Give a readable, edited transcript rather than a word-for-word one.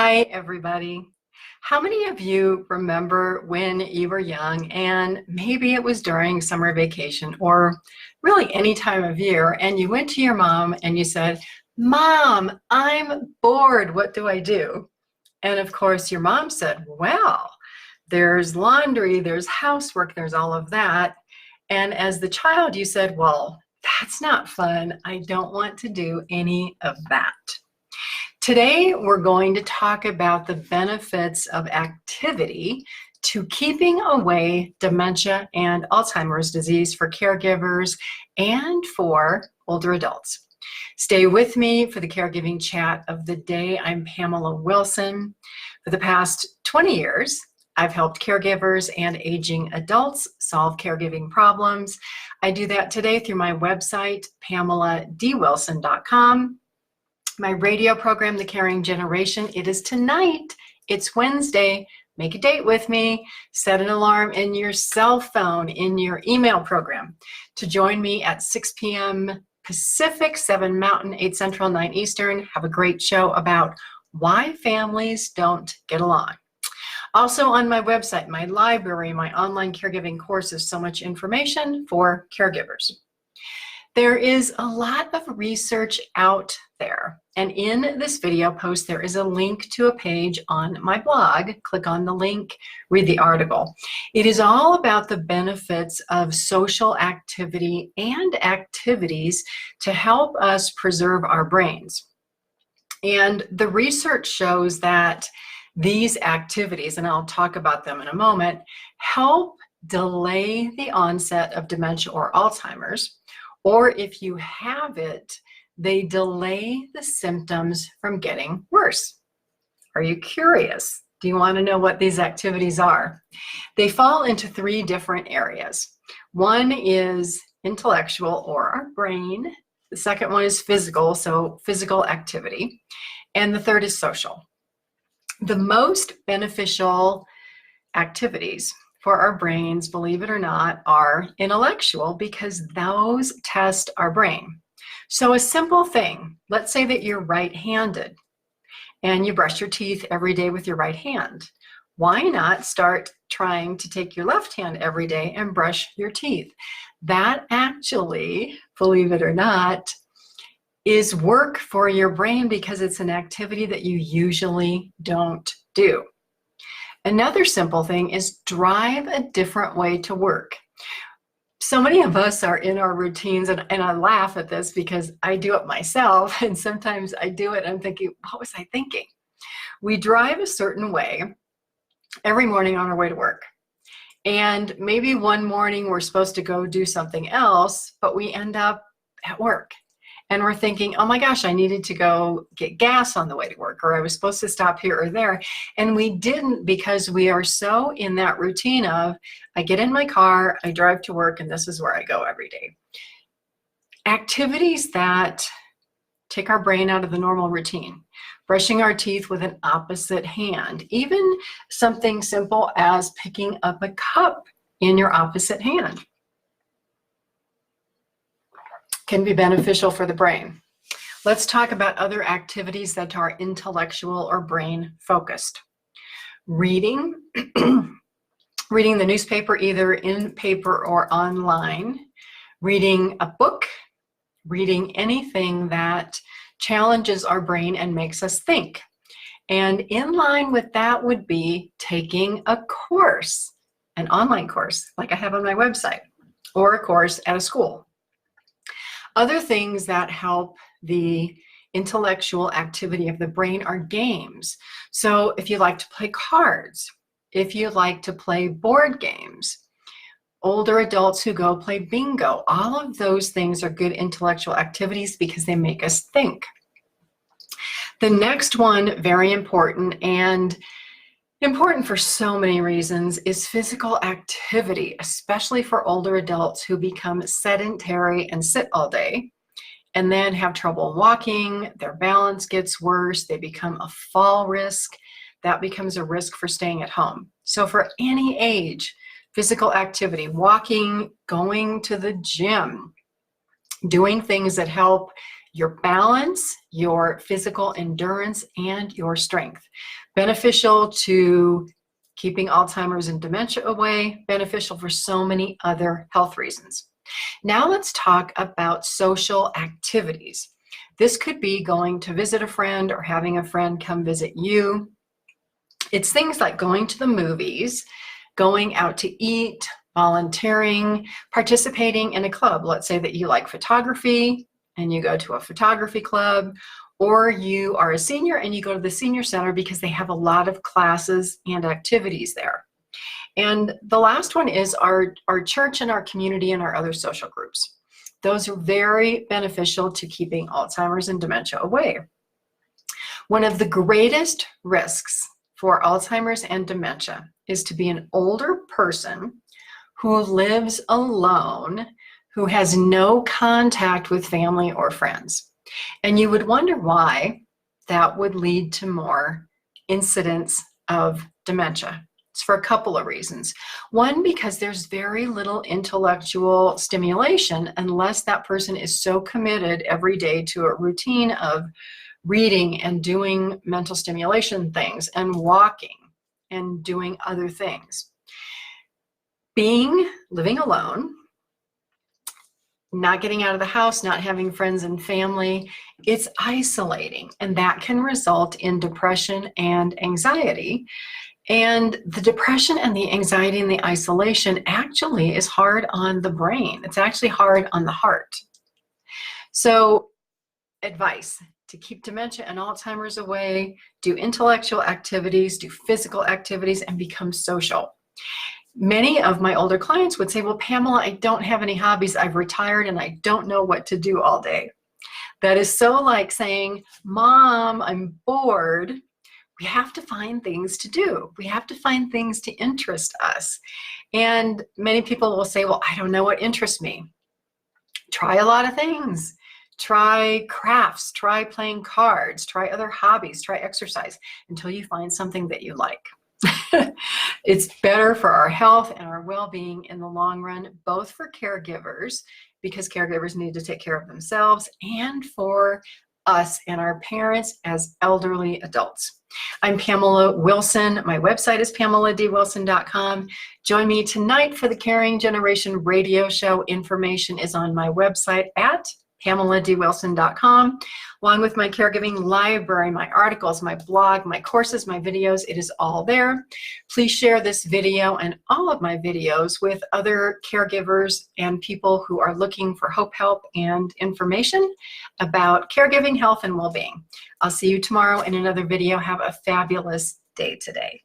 Hi, everybody. How many of you remember when you were young and maybe it was during summer vacation or really any time of year and you went to your mom and you said, "Mom, I'm bored. What do I do?" And of course, your mom said, "Well, there's laundry, there's housework, there's all of that." And as the child, you said, "Well, that's not fun. I don't want to do any of that." Today, we're going to talk about the benefits of activity to keeping away dementia and Alzheimer's disease for caregivers and for older adults. Stay with me for the caregiving chat of the day. I'm Pamela Wilson. For the past 20 years, I've helped caregivers and aging adults solve caregiving problems. I do that today through my website, PamelaDWilson.com. My radio program, The Caring Generation, it is tonight. It's Wednesday. Make a date with me. Set an alarm in your cell phone, in your email program to join me at 6 p.m. Pacific, 7 Mountain, 8 Central, 9 Eastern. Have a great show about why families don't get along. Also on my website, my library, my online caregiving courses, so much information for caregivers. There is a lot of research out there, and in this video post there is a link to a page on my blog. Click on the link, read the article. It is all about the benefits of social activity and activities to help us preserve our brains. And the research shows that these activities, and I'll talk about them in a moment, help delay the onset of dementia or Alzheimer's. Or if you have it, they delay the symptoms from getting worse. Are you curious? Do you want to know what these activities are? They fall into 3 different areas. One is intellectual, or our brain. The second one is physical, so physical activity. And the third is social. The most beneficial activities for our brains, believe it or not, are intellectual, because those test our brain. So a simple thing, let's say that you're right-handed and you brush your teeth every day with your right hand. Why not start trying to take your left hand every day and brush your teeth? That actually, believe it or not, is work for your brain because it's an activity that you usually don't do. Another simple thing is drive a different way to work. So many of us are in our routines, and I laugh at this because I do it myself, and sometimes I do it and I'm thinking, what was I thinking? We drive a certain way every morning on our way to work. And maybe one morning we're supposed to go do something else, but we end up at work. And we're thinking, oh my gosh, I needed to go get gas on the way to work, or I was supposed to stop here or there. And we didn't, because we are so in that routine of, I get in my car, I drive to work, and this is where I go every day. Activities that take our brain out of the normal routine. Brushing our teeth with an opposite hand. Even something simple as picking up a cup in your opposite hand can be beneficial for the brain. Let's talk about other activities that are intellectual or brain focused. Reading, reading the newspaper either in paper or online, reading a book, reading anything that challenges our brain and makes us think. And in line with that would be taking a course, an online course like I have on my website, or a course at a school. Other things that help the intellectual activity of the brain are games. So if you like to play cards, if you like to play board games, older adults who go play bingo, all of those things are good intellectual activities because they make us think. The next one, very important, and important for so many reasons, is physical activity, especially for older adults who become sedentary and sit all day and then have trouble walking, their balance gets worse, they become a fall risk. That becomes a risk for staying at home. So for any age, physical activity, walking, going to the gym, doing things that help your balance, your physical endurance, and your strength. Beneficial to keeping Alzheimer's and dementia away, beneficial for so many other health reasons. Now let's talk about social activities. This could be going to visit a friend or having a friend come visit you. It's things like going to the movies, going out to eat, volunteering, participating in a club. Let's say that you like photography and you go to a photography club, or you are a senior and you go to the senior center because they have a lot of classes and activities there. And the last one is our church and our community and our other social groups. Those are very beneficial to keeping Alzheimer's and dementia away. One of the greatest risks for Alzheimer's and dementia is to be an older person who lives alone, who has no contact with family or friends. And you would wonder why that would lead to more incidents of dementia. It's for a couple of reasons. One, because there's very little intellectual stimulation unless that person is so committed every day to a routine of reading and doing mental stimulation things and walking and doing other things. Living alone, not getting out of the house, not having friends and family, it's isolating, and that can result in depression and anxiety. And the depression and the anxiety and the isolation actually is hard on the brain. It's actually hard on the heart. So, advice to keep dementia and Alzheimer's away: do intellectual activities, do physical activities, and become social. Many of my older clients would say, well, Pamela, I don't have any hobbies. I've retired and I don't know what to do all day. That is so like saying, Mom, I'm bored. We have to find things to do. We have to find things to interest us. And many people will say, well, I don't know what interests me. Try a lot of things. Try crafts, try playing cards, try other hobbies, try exercise until you find something that you like. It's better for our health and our well-being in the long run, both for caregivers, because caregivers need to take care of themselves, and for us and our parents as elderly adults. I'm Pamela Wilson. My website is PamelaDWilson.com. Join me tonight for the Caring Generation radio show. Information is on my website at PamelaDWilson.com, along with my caregiving library, my articles, my blog, my courses, my videos. It is all there. Please share this video and all of my videos with other caregivers and people who are looking for hope, help, and information about caregiving, health, and well-being. I'll see you tomorrow in another video. Have a fabulous day today.